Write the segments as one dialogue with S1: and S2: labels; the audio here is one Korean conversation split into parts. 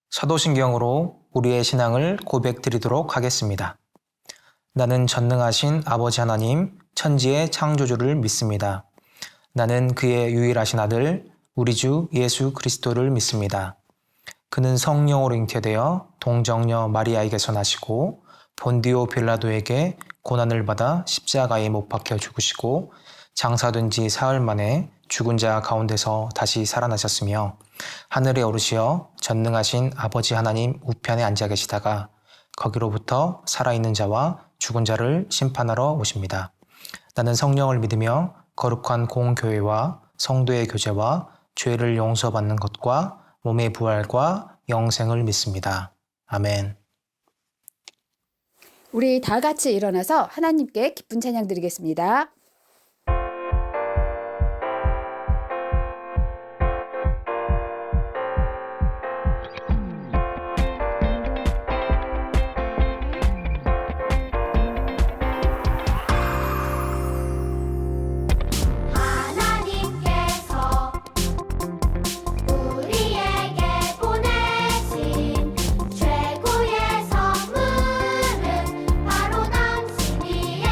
S1: 사도신경으로 우리의 신앙을 고백드리도록 하겠습니다. 나는 전능하신 아버지 하나님, 천지의 창조주를 믿습니다. 나는 그의 유일하신 아들, 우리 주 예수 그리스도를 믿습니다. 그는 성령으로 잉태되어 동정녀 마리아에게서 나시고 본디오 빌라도에게 고난을 받아 십자가에 못 박혀 죽으시고 장사된 지 사흘 만에 죽은 자 가운데서 다시 살아나셨으며 하늘에 오르시어 전능하신 아버지 하나님 우편에 앉아 계시다가 거기로부터 살아있는 자와 죽은 자를 심판하러 오십니다. 나는 성령을 믿으며 거룩한 공교회와 성도의 교제와 죄를 용서받는 것과 몸의 부활과 영생을 믿습니다. 아멘.
S2: 우리 다 같이 일어나서 하나님께 기쁜 찬양 드리겠습니다.
S3: 바로 당신이에요.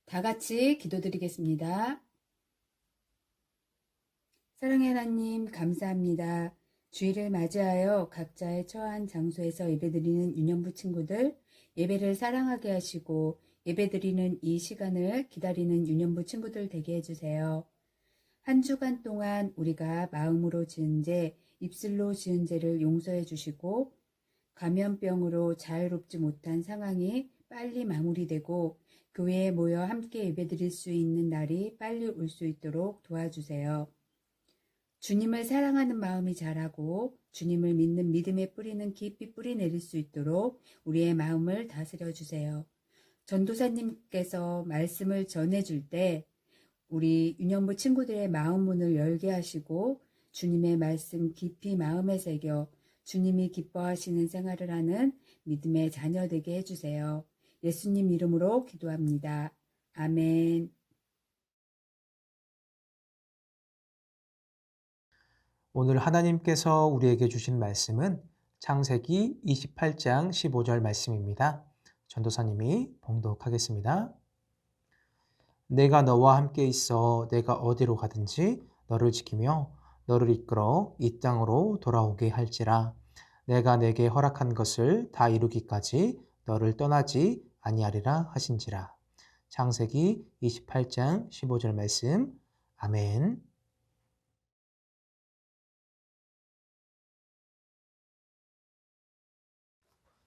S2: 다 같이 기도드리겠습니다. 사랑의 하나님, 감사합니다. 주일을 맞이하여 각자의 처한 장소에서 예배드리는 유년부 친구들, 예배를 사랑하게 하시고 예배드리는 이 시간을 기다리는 유년부 친구들 되게 해주세요. 한 주간 동안 우리가 마음으로 지은 죄, 입술로 지은 죄를 용서해 주시고 감염병으로 자유롭지 못한 상황이 빨리 마무리되고 교회에 모여 함께 예배드릴 수 있는 날이 빨리 올 수 있도록 도와주세요. 주님을 사랑하는 마음이 자라고 주님을 믿는 믿음의 뿌리는 깊이 뿌리 내릴 수 있도록 우리의 마음을 다스려 주세요. 전도사님께서 말씀을 전해줄 때 우리 유년부 친구들의 마음 문을 열게 하시고 주님의 말씀 깊이 마음에 새겨 주님이 기뻐하시는 생활을 하는 믿음의 자녀 되게 해주세요. 예수님 이름으로 기도합니다. 아멘.
S1: 오늘 하나님께서 우리에게 주신 말씀은 창세기 28장 15절 말씀입니다. 전도사님이 봉독하겠습니다. 내가 너와 함께 있어 내가 어디로 가든지 너를 지키며 너를 이끌어 이 땅으로 돌아오게 할지라. 내가 내게 허락한 것을 다 이루기까지 너를 떠나지 아니하리라 하신지라. 창세기 28장 15절 말씀. 아멘.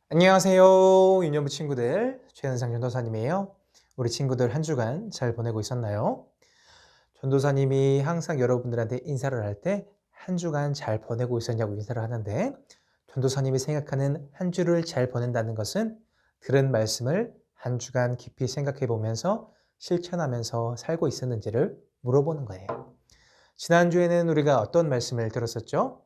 S1: 안녕하세요, 유년부 친구들. 최현상 전도사님이에요. 우리 친구들 한 주간 잘 보내고 있었나요? 전도사님이 항상 여러분들한테 인사를 할 때 한 주간 잘 보내고 있었냐고 인사를 하는데, 전도사님이 생각하는 한 주를 잘 보낸다는 것은 들은 말씀을 한 주간 깊이 생각해 보면서 실천하면서 살고 있었는지를 물어보는 거예요. 지난주에는 우리가 어떤 말씀을 들었었죠?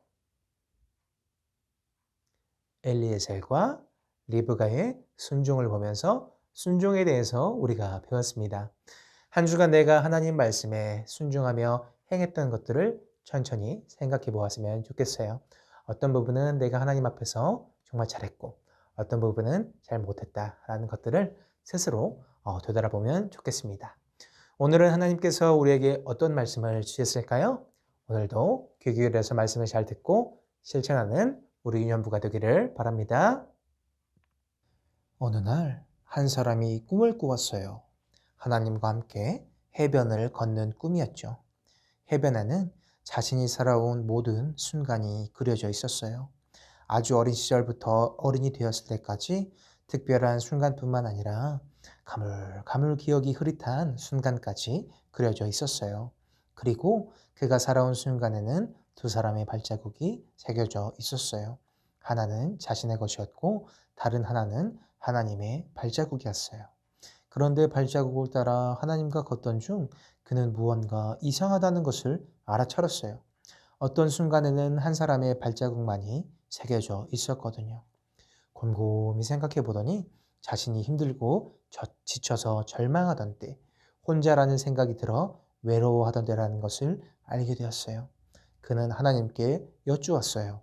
S1: 엘리에셀과 리브가의 순종을 보면서 순종에 대해서 우리가 배웠습니다. 한 주간 내가 하나님 말씀에 순종하며 행했던 것들을 천천히 생각해 보았으면 좋겠어요. 어떤 부분은 내가 하나님 앞에서 정말 잘했고 어떤 부분은 잘 못했다라는 것들을 스스로 되돌아보면 좋겠습니다. 오늘은 하나님께서 우리에게 어떤 말씀을 주셨을까요? 오늘도 귀 기울여서 말씀을 잘 듣고 실천하는 우리 유년부가 되기를 바랍니다. 어느 날 한 사람이 꿈을 꾸었어요. 하나님과 함께 해변을 걷는 꿈이었죠. 해변에는 자신이 살아온 모든 순간이 그려져 있었어요. 아주 어린 시절부터 어른이 되었을 때까지 특별한 순간뿐만 아니라 가물가물 기억이 흐릿한 순간까지 그려져 있었어요. 그리고 그가 살아온 순간에는 두 사람의 발자국이 새겨져 있었어요. 하나는 자신의 것이었고 다른 하나는 하나님의 발자국이었어요. 그런데 발자국을 따라 하나님과 걷던 중 그는 무언가 이상하다는 것을 알아차렸어요. 어떤 순간에는 한 사람의 발자국만이 새겨져 있었거든요. 곰곰이 생각해 보더니 자신이 힘들고 지쳐서 절망하던 때, 혼자라는 생각이 들어 외로워하던 때라는 것을 알게 되었어요. 그는 하나님께 여쭈었어요.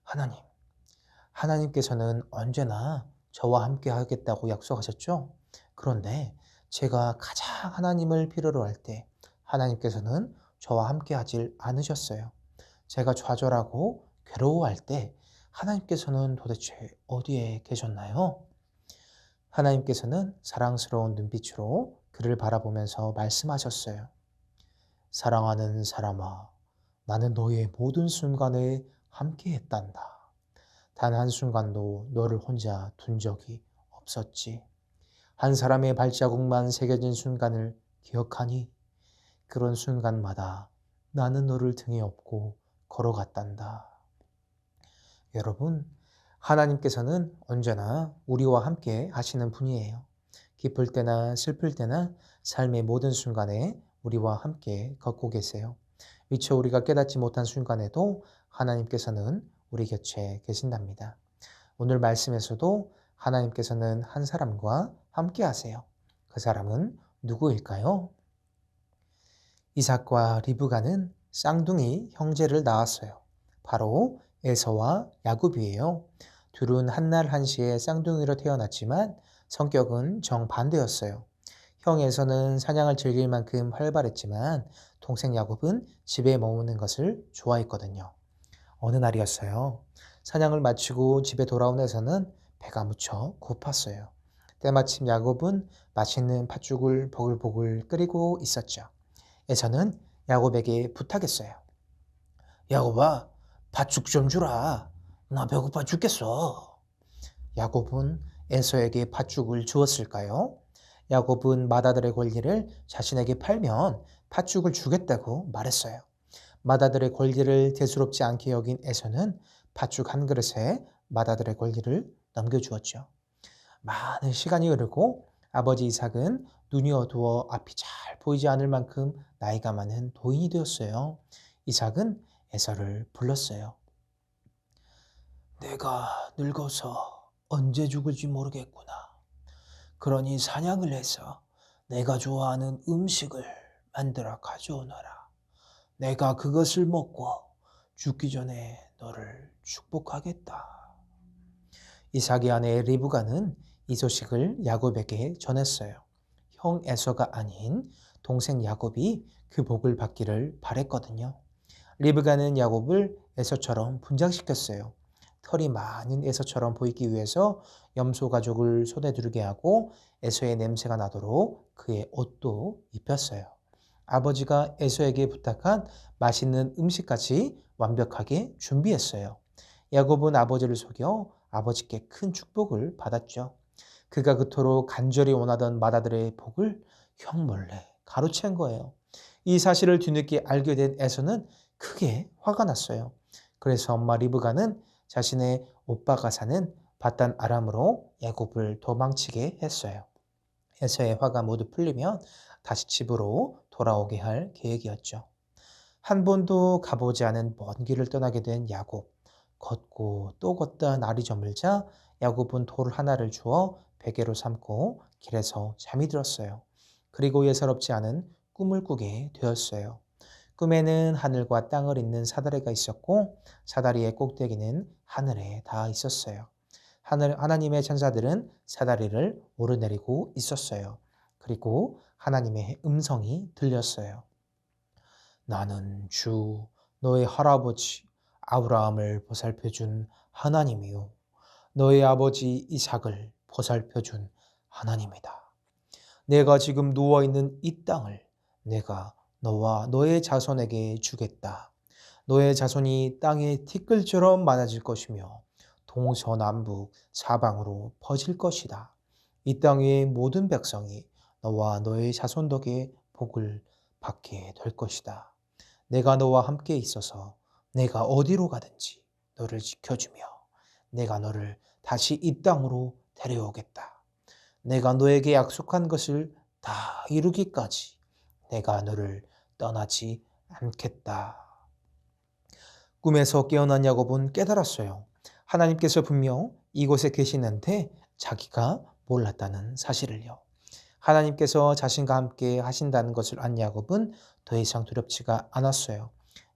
S1: 하나님, 하나님께서는 언제나 저와 함께 하겠다고 약속하셨죠? 그런데 제가 가장 하나님을 필요로 할 때 하나님께서는 저와 함께 하질 않으셨어요. 제가 좌절하고 괴로워할 때 하나님께서는 도대체 어디에 계셨나요? 하나님께서는 사랑스러운 눈빛으로 그를 바라보면서 말씀하셨어요. 사랑하는 사람아, 나는 너의 모든 순간에 함께 했단다. 단 한순간도 너를 혼자 둔 적이 없었지. 한 사람의 발자국만 새겨진 순간을 기억하니 그런 순간마다 나는 너를 등에 업고 걸어갔단다. 여러분, 하나님께서는 언제나 우리와 함께 하시는 분이에요. 기쁠 때나 슬플 때나 삶의 모든 순간에 우리와 함께 걷고 계세요. 미처 우리가 깨닫지 못한 순간에도 하나님께서는 우리 곁에 계신답니다. 오늘 말씀에서도 하나님께서는 한 사람과 함께 하세요. 그 사람은 누구일까요? 이삭과 리브가는 쌍둥이 형제를 낳았어요. 바로 에서와 야곱이에요. 둘은 한날 한시에 쌍둥이로 태어났지만 성격은 정반대였어요. 형 에서는 사냥을 즐길 만큼 활발했지만 동생 야곱은 집에 머무는 것을 좋아했거든요. 어느 날이었어요. 사냥을 마치고 집에 돌아온 에서는 배가 무척 고팠어요. 때마침 야곱은 맛있는 팥죽을 보글보글 끓이고 있었죠. 에서는 야곱에게 부탁했어요. 야곱아, 팥죽 좀 주라. 나 배고파 죽겠어. 야곱은 에서에게 팥죽을 주었을까요? 야곱은 맏아들의 권리를 자신에게 팔면 팥죽을 주겠다고 말했어요. 맏아들의 권리를 대수롭지 않게 여긴 에서는 팥죽 한 그릇에 맏아들의 권리를 넘겨주었죠. 많은 시간이 흐르고 아버지 이삭은 눈이 어두워 앞이 잘 보이지 않을 만큼 나이가 많은 도인이 되었어요. 이삭은 에서를 불렀어요. 내가 늙어서 언제 죽을지 모르겠구나. 그러니 사냥을 해서 내가 좋아하는 음식을 만들어 가져오너라. 내가 그것을 먹고 죽기 전에 너를 축복하겠다. 이삭의 아내 리브가는 이 소식을 야곱에게 전했어요. 형 에서가 아닌 동생 야곱이 그 복을 받기를 바랬거든요. 리브가는 야곱을 에서처럼 분장시켰어요. 털이 많은 에서처럼 보이기 위해서 염소 가죽을 손에 두르게 하고 에서의 냄새가 나도록 그의 옷도 입혔어요. 아버지가 에서에게 부탁한 맛있는 음식까지 완벽하게 준비했어요. 야곱은 아버지를 속여 아버지께 큰 축복을 받았죠. 그가 그토록 간절히 원하던 맏아들의 복을 형 몰래 가로챈 거예요. 이 사실을 뒤늦게 알게 된 에서는 크게 화가 났어요. 그래서 엄마 리브가는 자신의 오빠가 사는 바단 아람으로 야곱을 도망치게 했어요. 에서의 화가 모두 풀리면 다시 집으로 돌아오게 할 계획이었죠. 한 번도 가보지 않은 먼 길을 떠나게 된 야곱. 걷고 또 걷다 날이 저물자 야곱은 돌 하나를 주어 베개로 삼고 길에서 잠이 들었어요. 그리고 예사롭지 않은 꿈을 꾸게 되었어요. 꿈에는 하늘과 땅을 잇는 사다리가 있었고 사다리의 꼭대기는 하늘에 닿아 있었어요. 하나님의 천사들은 사다리를 오르내리고 있었어요. 그리고 하나님의 음성이 들렸어요. 나는 주 너의 할아버지 아브라함을 보살펴준 하나님이요. 너의 아버지 이삭을 보살펴준 하나님이다. 내가 지금 누워있는 이 땅을 내가 너와 너의 자손에게 주겠다. 너의 자손이 땅의 티끌처럼 많아질 것이며 동서남북 사방으로 퍼질 것이다. 이 땅의 모든 백성이 너와 너의 자손 덕에 복을 받게 될 것이다. 내가 너와 함께 있어서 내가 어디로 가든지 너를 지켜주며 내가 너를 다시 이 땅으로 데려오겠다. 내가 너에게 약속한 것을 다 이루기까지 내가 너를 떠나지 않겠다. 꿈에서 깨어난 야곱은 깨달았어요. 하나님께서 분명 이곳에 계시는데 자기가 몰랐다는 사실을요. 하나님께서 자신과 함께 하신다는 것을 안 야곱은 더 이상 두렵지가 않았어요.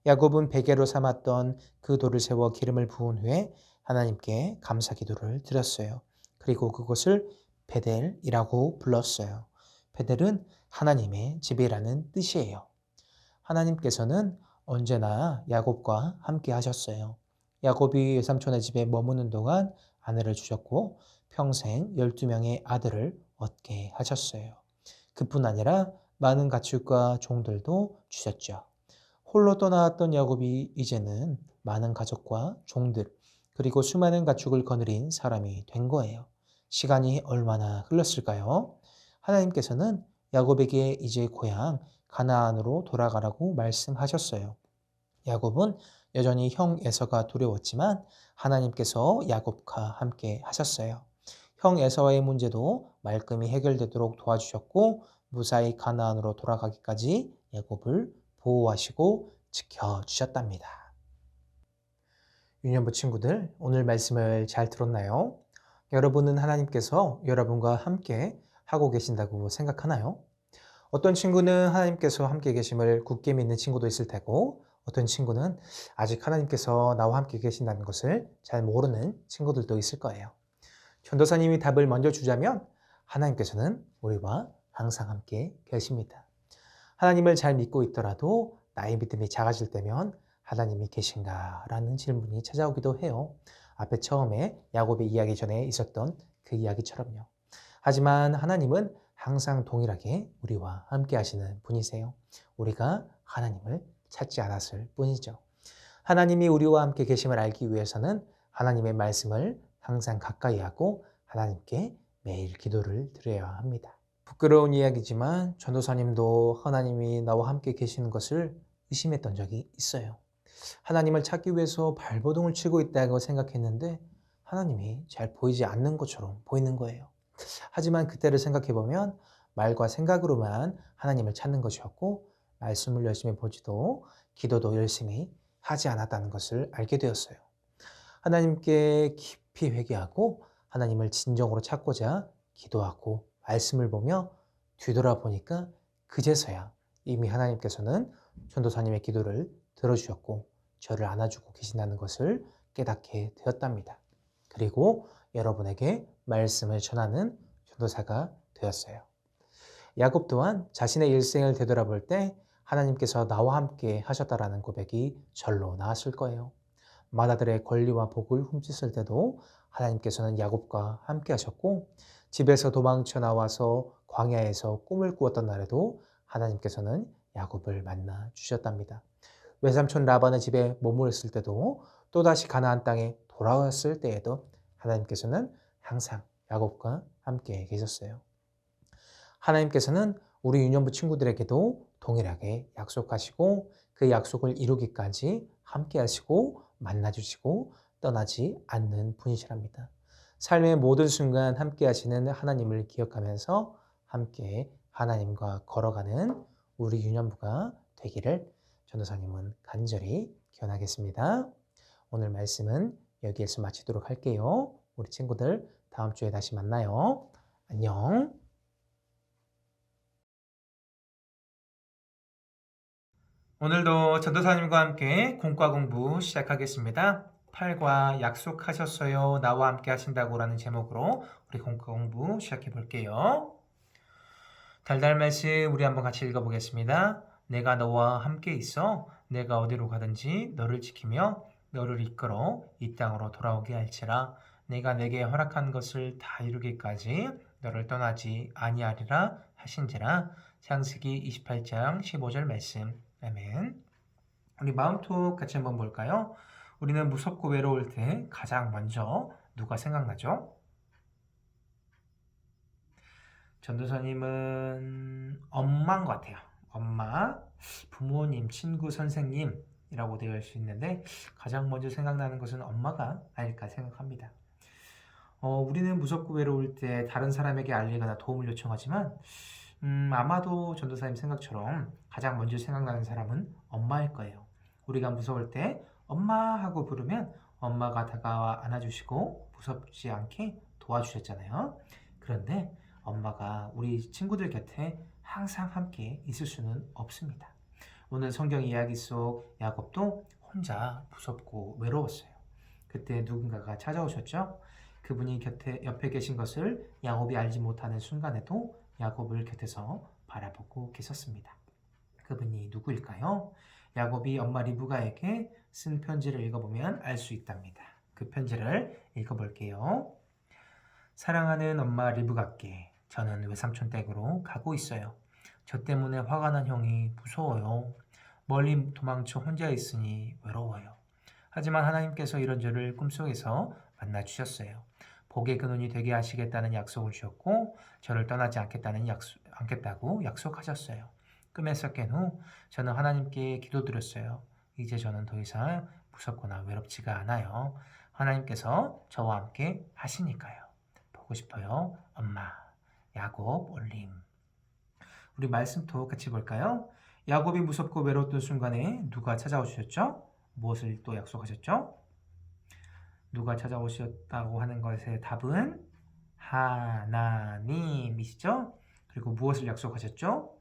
S1: 야곱은 베개로 삼았던 그 돌을 세워 기름을 부은 후에 하나님께 감사 기도를 드렸어요. 그리고 그것을 베델이라고 불렀어요. 베델은 하나님의 집이라는 뜻이에요. 하나님께서는 언제나 야곱과 함께 하셨어요. 야곱이 외삼촌의 집에 머무는 동안 아내를 주셨고 평생 12명의 아들을 얻게 하셨어요. 그뿐 아니라 많은 가축과 종들도 주셨죠. 홀로 떠나왔던 야곱이 이제는 많은 가족과 종들 그리고 수많은 가축을 거느린 사람이 된 거예요. 시간이 얼마나 흘렀을까요? 하나님께서는 야곱에게 이제 고향 가나안으로 돌아가라고 말씀하셨어요. 야곱은 여전히 형 에서가 두려웠지만 하나님께서 야곱과 함께 하셨어요. 형 에서와의 문제도 말끔히 해결되도록 도와주셨고 무사히 가나안으로 돌아가기까지 야곱을 보호하시고 지켜주셨답니다. 유년부 친구들, 오늘 말씀을 잘 들었나요? 여러분은 하나님께서 여러분과 함께 하고 계신다고 생각하나요? 어떤 친구는 하나님께서 함께 계심을 굳게 믿는 친구도 있을 테고 어떤 친구는 아직 하나님께서 나와 함께 계신다는 것을 잘 모르는 친구들도 있을 거예요. 전도사님이 답을 먼저 주자면 하나님께서는 우리와 항상 함께 계십니다. 하나님을 잘 믿고 있더라도 나의 믿음이 작아질 때면 하나님이 계신가? 라는 질문이 찾아오기도 해요. 앞에 처음에 야곱의 이야기 전에 있었던 그 이야기처럼요. 하지만 하나님은 항상 동일하게 우리와 함께 하시는 분이세요. 우리가 하나님을 찾지 않았을 뿐이죠. 하나님이 우리와 함께 계심을 알기 위해서는 하나님의 말씀을 항상 가까이 하고 하나님께 매일 기도를 드려야 합니다. 부끄러운 이야기지만 전도사님도 하나님이 나와 함께 계시는 것을 의심했던 적이 있어요. 하나님을 찾기 위해서 발버둥을 치고 있다고 생각했는데 하나님이 잘 보이지 않는 것처럼 보이는 거예요. 하지만 그때를 생각해보면 말과 생각으로만 하나님을 찾는 것이었고 말씀을 열심히 보지도 기도도 열심히 하지 않았다는 것을 알게 되었어요. 하나님께 깊이 회개하고 하나님을 진정으로 찾고자 기도하고 말씀을 보며 뒤돌아보니까 그제서야 이미 하나님께서는 전도사님의 기도를 들어주셨고 저를 안아주고 계신다는 것을 깨닫게 되었답니다. 그리고 여러분에게 말씀을 전하는 전도사가 되었어요. 야곱 또한 자신의 일생을 되돌아볼 때 하나님께서 나와 함께 하셨다라는 고백이 절로 나왔을 거예요. 마다들의 권리와 복을 훔쳤을 때도 하나님께서는 야곱과 함께 하셨고 집에서 도망쳐 나와서 광야에서 꿈을 꾸었던 날에도 하나님께서는 야곱을 만나 주셨답니다. 외삼촌 라반의 집에 머물렀을 때도 또다시 가나안 땅에 돌아왔을 때에도 하나님께서는 항상 야곱과 함께 계셨어요. 하나님께서는 우리 유년부 친구들에게도 동일하게 약속하시고 그 약속을 이루기까지 함께 하시고 만나주시고 떠나지 않는 분이시랍니다. 삶의 모든 순간 함께 하시는 하나님을 기억하면서 함께 하나님과 걸어가는 우리 유년부가 되기를 전도사님은 간절히 기원하겠습니다. 오늘 말씀은 여기에서 마치도록 할게요. 우리 친구들 다음 주에 다시 만나요. 안녕. 오늘도 전도사님과 함께 공과 공부 시작하겠습니다. 8과 약속하셨어요. 나와 함께 하신다고 라는 제목으로 우리 공과 공부 시작해 볼게요. 달달 말씀 우리 한번 같이 읽어보겠습니다. 내가 너와 함께 있어 내가 어디로 가든지 너를 지키며 너를 이끌어 이 땅으로 돌아오게 할지라. 내가 내게 허락한 것을 다 이루기까지 너를 떠나지 아니하리라 하신지라. 창세기 28장 15절 말씀. 아멘. 우리 마음톡 같이 한번 볼까요? 우리는 무섭고 외로울 때 가장 먼저 누가 생각나죠? 전도사님은 엄마인 것 같아요. 엄마, 부모님, 친구, 선생님이라고 되어 있을 수 있는데 가장 먼저 생각나는 것은 엄마가 아닐까 생각합니다. 우리는 무섭고 외로울 때 다른 사람에게 알리거나 도움을 요청하지만 아마도 전도사님 생각처럼 가장 먼저 생각나는 사람은 엄마일 거예요. 우리가 무서울 때 엄마 하고 부르면 엄마가 다가와 안아주시고 무섭지 않게 도와주셨잖아요. 그런데 엄마가 우리 친구들 곁에 항상 함께 있을 수는 없습니다. 오늘 성경 이야기 속 야곱도 혼자 무섭고 외로웠어요. 그때 누군가가 찾아오셨죠? 그분이 옆에 계신 것을 야곱이 알지 못하는 순간에도 야곱을 곁에서 바라보고 계셨습니다. 그분이 누구일까요? 야곱이 엄마 리브가에게 쓴 편지를 읽어보면 알 수 있답니다. 그 편지를 읽어볼게요. 사랑하는 엄마 리브가께 저는 외삼촌 댁으로 가고 있어요. 저 때문에 화가 난 형이 무서워요. 멀리 도망쳐 혼자 있으니 외로워요. 하지만 하나님께서 이런 저를 꿈속에서 만나주셨어요. 복의 근원이 되게 하시겠다는 약속을 주셨고 저를 떠나지 않겠다고 약속하셨어요. 꿈에서 깬 후 저는 하나님께 기도드렸어요. 이제 저는 더 이상 무섭거나 외롭지가 않아요. 하나님께서 저와 함께 하시니까요. 보고 싶어요. 엄마. 야곱 올림. 우리 말씀도 같이 볼까요? 야곱이 무섭고 외로웠던 순간에 누가 찾아오셨죠? 무엇을 또 약속하셨죠? 누가 찾아오셨다고 하는 것의 답은 하나님이시죠? 그리고 무엇을 약속하셨죠?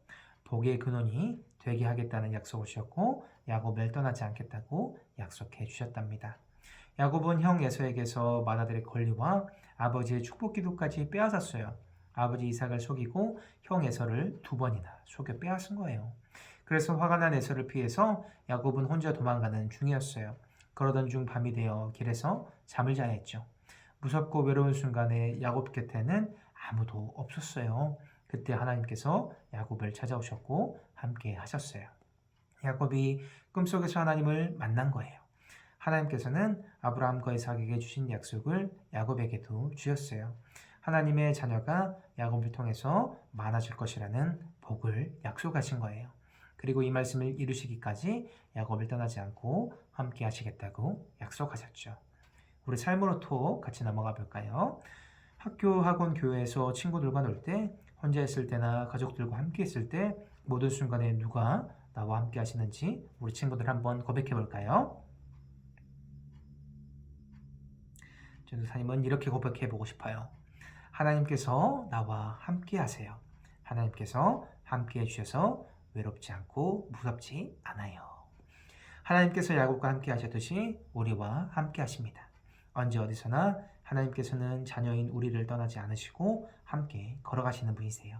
S1: 복의 근원이 되게 하겠다는 약속을 주셨고 야곱을 떠나지 않겠다고 약속해 주셨답니다. 야곱은 형 에서에게서 마다들의 권리와 아버지의 축복 기도까지 빼앗았어요. 아버지 이삭을 속이고 형 에서를 2번이나 속여 빼앗은 거예요. 그래서 화가 난 에서를 피해서 야곱은 혼자 도망가는 중이었어요. 그러던 중 밤이 되어 길에서 잠을 자야 했죠. 무섭고 외로운 순간에 야곱 곁에는 아무도 없었어요. 그때 하나님께서 야곱을 찾아오셨고 함께 하셨어요. 야곱이 꿈속에서 하나님을 만난 거예요. 하나님께서는 아브라함과 이삭에게 주신 약속을 야곱에게도 주셨어요. 하나님의 자녀가 야곱을 통해서 많아질 것이라는 복을 약속하신 거예요. 그리고 이 말씀을 이루시기까지 야곱을 떠나지 않고 함께 하시겠다고 약속하셨죠. 우리 삶으로 톡 같이 넘어가 볼까요? 학교, 학원, 교회에서 친구들과 놀 때, 혼자 있을 때나 가족들과 함께 있을 때 모든 순간에 누가 나와 함께 하시는지 우리 친구들 한번 고백해 볼까요? 전도사님은 이렇게 고백해 보고 싶어요. 하나님께서 나와 함께 하세요. 하나님께서 함께 해주셔서 외롭지 않고 무섭지 않아요. 하나님께서 야곱과 함께 하셨듯이 우리와 함께 하십니다. 언제 어디서나 하나님께서는 자녀인 우리를 떠나지 않으시고 함께 걸어가시는 분이세요.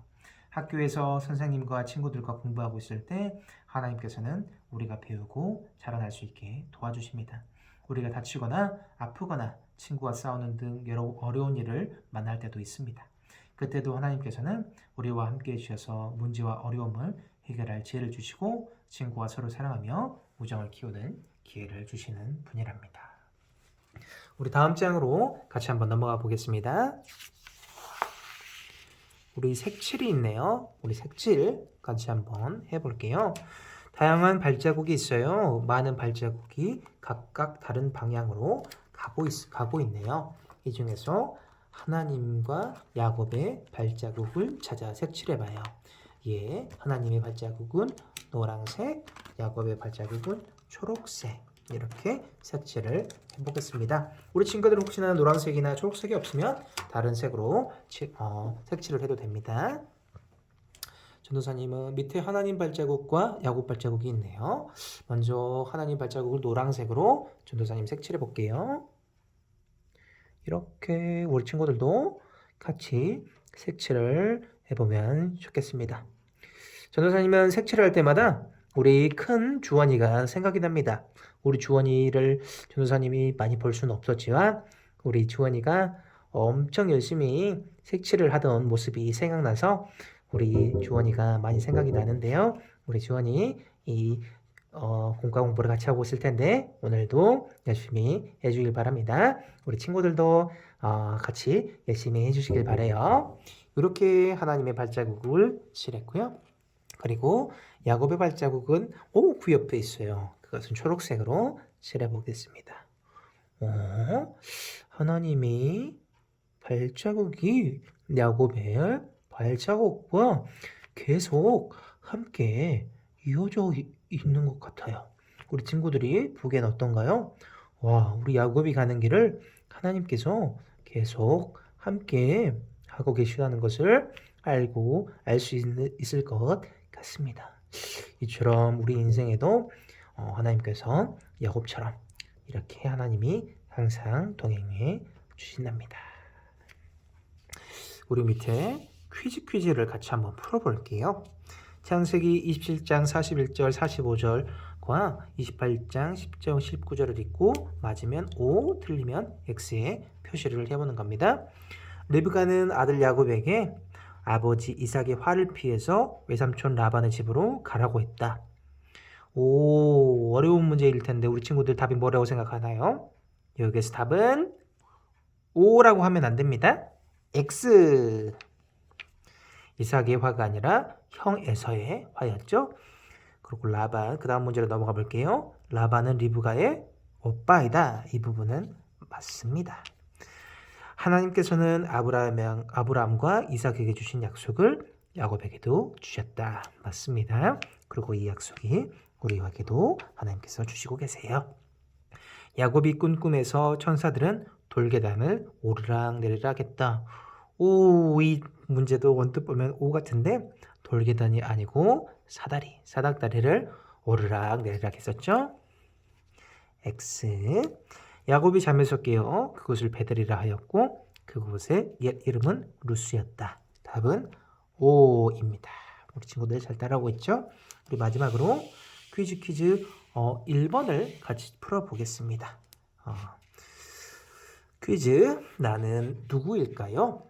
S1: 학교에서 선생님과 친구들과 공부하고 있을 때 하나님께서는 우리가 배우고 자라날 수 있게 도와주십니다. 우리가 다치거나 아프거나 친구와 싸우는 등 여러 어려운 일을 만날 때도 있습니다. 그때도 하나님께서는 우리와 함께 해주셔서 문제와 어려움을 해결할 지혜를 주시고 친구와 서로 사랑하며 우정을 키우는 기회를 주시는 분이랍니다. 우리 다음 장으로 같이 한번 넘어가 보겠습니다. 우리 색칠이 있네요. 우리 색칠 같이 한번 해볼게요. 다양한 발자국이 있어요. 많은 발자국이 각각 다른 방향으로 가고 있네요. 이 중에서 하나님과 야곱의 발자국을 찾아 색칠해봐요. 예, 하나님의 발자국은 노란색, 야곱의 발자국은 초록색. 이렇게 색칠을 해보겠습니다. 우리 친구들 혹시나 노란색이나 초록색이 없으면 다른 색으로 색칠을 해도 됩니다. 전도사님은 밑에 하나님 발자국과 야곱 발자국이 있네요. 먼저 하나님 발자국을 노란색으로 전도사님 색칠해 볼게요. 이렇게 우리 친구들도 같이 색칠을 해보면 좋겠습니다. 전도사님은 색칠을 할 때마다 우리 큰 주원이가 생각이 납니다. 우리 주원이를 전도사님이 많이 볼 수는 없었지만 우리 주원이가 엄청 열심히 색칠을 하던 모습이 생각나서 우리 주원이가 많이 생각이 나는데요. 우리 주원이 공과 공부를 같이 하고 있을 텐데 오늘도 열심히 해주길 바랍니다. 우리 친구들도 같이 열심히 해주시길 바라요. 이렇게 하나님의 발자국을 칠했고요. 그리고 야곱의 발자국은 그 옆에 있어요. 그것은 초록색으로 칠해보겠습니다. 하나님이 발자국이 야곱의 발자국과 계속 함께 이어져 있는 것 같아요. 우리 친구들이 보기엔 어떤가요? 와, 우리 야곱이 가는 길을 하나님께서 계속 함께 하고 계시다는 것을 알 수 있을 것 같습니다. 이처럼 우리 인생에도 하나님께서 야곱처럼 이렇게 하나님이 항상 동행해 주신답니다. 우리 밑에 퀴즈를 같이 한번 풀어볼게요. 창세기 27장 41절 45절과 28장 10절 19절을 읽고 맞으면 O, 틀리면 X에 표시를 해보는 겁니다. 르브가는 아들 야곱에게 아버지 이삭의 화를 피해서 외삼촌 라반의 집으로 가라고 했다. 어려운 문제일 텐데 우리 친구들 답이 뭐라고 생각하나요? 여기서 답은 O라고 하면 안 됩니다. X. 이삭의 화가 아니라 형 에서의 화였죠. 그리고 라반, 그 다음 문제로 넘어가 볼게요. 라반은 리브가의 오빠이다. 이 부분은 맞습니다. 하나님께서는 아브라함과 이삭에게 주신 약속을 야곱에게도 주셨다. 맞습니다. 그리고 이 약속이 우리에게도 하나님께서 주시고 계세요. 야곱이 꾼 꿈에서 천사들은 돌계단을 오르락내리락 했다. 이 문제도 언뜻 보면 O 같은데 돌계단이 아니고 사닥다리를 오르락내리락 했었죠. X. 야곱이 잠에서 깨어 그곳을 베델이라 하였고 그곳의 옛 이름은 루스였다. 답은 O입니다. 우리 친구들 잘 따라오고 있죠? 우리 마지막으로 퀴즈 1번을 같이 풀어보겠습니다. 퀴즈, 나는 누구일까요?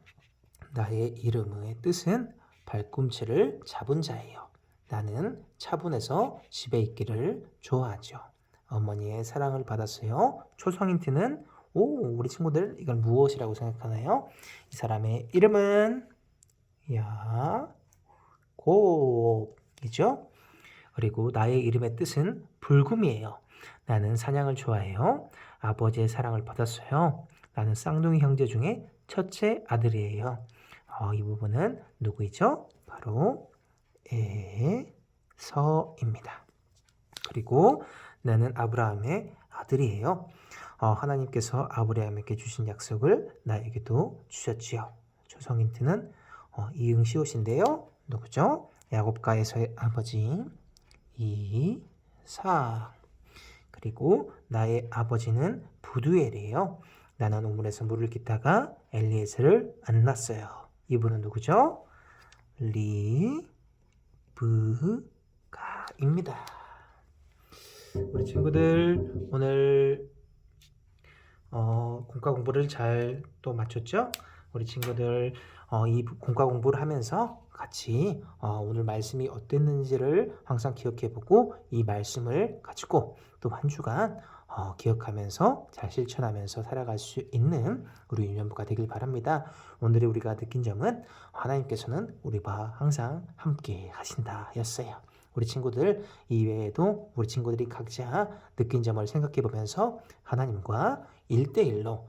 S1: 나의 이름의 뜻은 발꿈치를 잡은 자예요. 나는 차분해서 집에 있기를 좋아하죠. 어머니의 사랑을 받았어요. 초성 힌트는 우리 친구들 이건 무엇이라고 생각하나요? 이 사람의 이름은 야곱이죠. 그리고 나의 이름의 뜻은 불금이에요. 나는 사냥을 좋아해요. 아버지의 사랑을 받았어요. 나는 쌍둥이 형제 중에 첫째 아들이에요. 이 부분은 누구이죠? 바로 에서입니다. 그리고 나는 아브라함의 아들이에요. 하나님께서 아브라함에게 주신 약속을 나에게도 주셨지요. 조성 힌트는 이응시옷인데요. 누구죠? 야곱과 에서의 아버지 이삭. 그리고 나의 아버지는 부두엘이에요. 나는 우물에서 물을 깃다가 엘리에셀을 만났어요. 이분은 누구죠? 리브가입니다. 우리 친구들 오늘 공과 공부를 잘 또 마쳤죠? 우리 친구들 이 공과 공부를 하면서 같이 오늘 말씀이 어땠는지를 항상 기억해보고 이 말씀을 가지고 또 한 주간 기억하면서 잘 실천하면서 살아갈 수 있는 우리 유년부가 되길 바랍니다. 오늘의 우리가 느낀 점은 하나님께서는 우리와 항상 함께 하신다 였어요. 우리 친구들 이외에도 우리 친구들이 각자 느낀 점을 생각해 보면서 하나님과 1대1로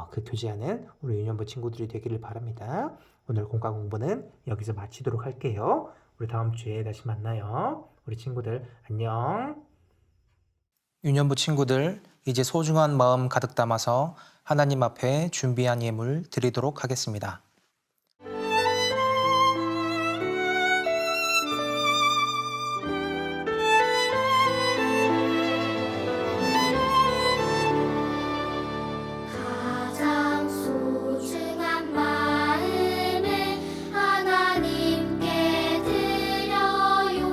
S1: 그 교제하는 우리 유년부 친구들이 되기를 바랍니다. 오늘 공과 공부는 여기서 마치도록 할게요. 우리 다음 주에 다시 만나요. 우리 친구들 안녕. 유년부 친구들, 이제 소중한 마음 가득 담아서 하나님 앞에 준비한 예물 드리도록 하겠습니다.
S3: 가장 소중한 마음을 하나님께 드려요.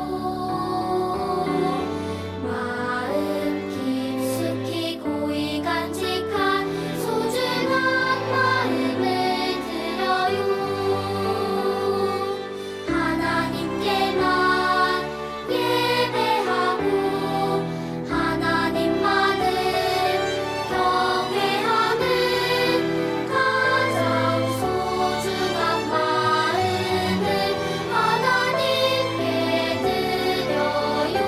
S3: 마음 깊숙이 고이 간직한 소중한 마음을 드려요. 하나님께만 예배하고 하나님만을 경외하는 가장 소중한 마음을 하나님께 드려요.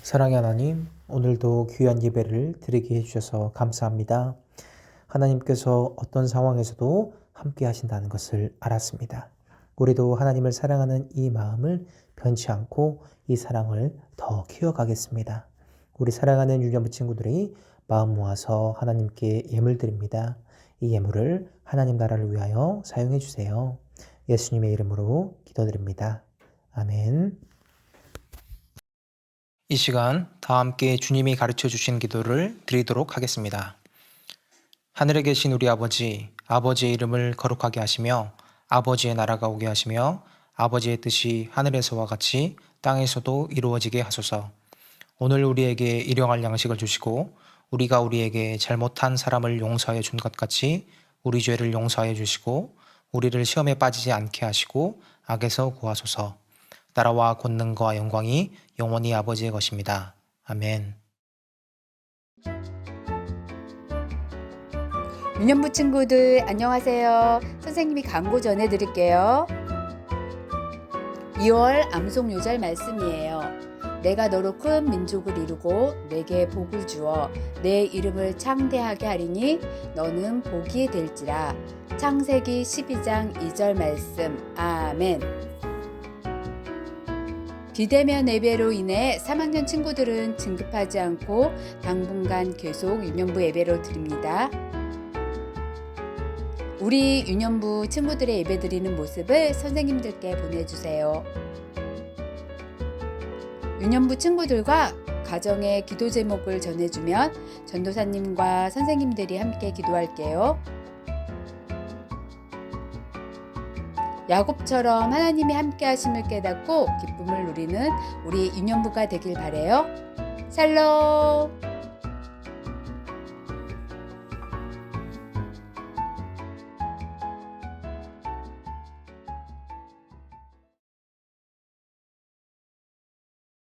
S1: 사랑의 하나님, 오늘도 귀한 예배를 드리게 해주셔서 감사합니다. 하나님께서 어떤 상황에서도 함께 하신다는 것을 알았습니다. 우리도 하나님을 사랑하는 이 마음을 변치 않고 이 사랑을 더 키워가겠습니다. 우리 사랑하는 유년부 친구들이 마음 모아서 하나님께 예물 드립니다. 이 예물을 하나님 나라를 위하여 사용해 주세요. 예수님의 이름으로 기도드립니다. 아멘. 이 시간 다 함께 주님이 가르쳐 주신 기도를 드리도록 하겠습니다. 하늘에 계신 우리 아버지, 아버지의 이름을 거룩하게 하시며 아버지의 나라가 오게 하시며 아버지의 뜻이 하늘에서와 같이 땅에서도 이루어지게 하소서. 오늘 우리에게 일용할 양식을 주시고 우리가 우리에게 잘못한 사람을 용서해 준 것 같이 우리 죄를 용서해 주시고 우리를 시험에 빠지지 않게 하시고 악에서 구하소서. 나라와 권능과 영광이 영원히 아버지의 것입니다. 아멘.
S2: 유년부 친구들 안녕하세요. 선생님이 광고 전해드릴게요. 2월 암송 요절 말씀이에요. 내가 너로 큰 민족을 이루고 내게 복을 주어 내 이름을 창대하게 하리니 너는 복이 될지라. 창세기 12장 2절 말씀. 아멘. 비대면 예배로 인해 3학년 친구들은 진급하지 않고 당분간 계속 유년부 예배로 드립니다. 우리 유년부 친구들의 예배 드리는 모습을 선생님들께 보내주세요. 유년부 친구들과 가정의 기도 제목을 전해주면 전도사님과 선생님들이 함께 기도할게요. 야곱처럼 하나님이 함께 하심을 깨닫고 기쁨을 누리는 우리 유년부가 되길 바래요. 샬롬.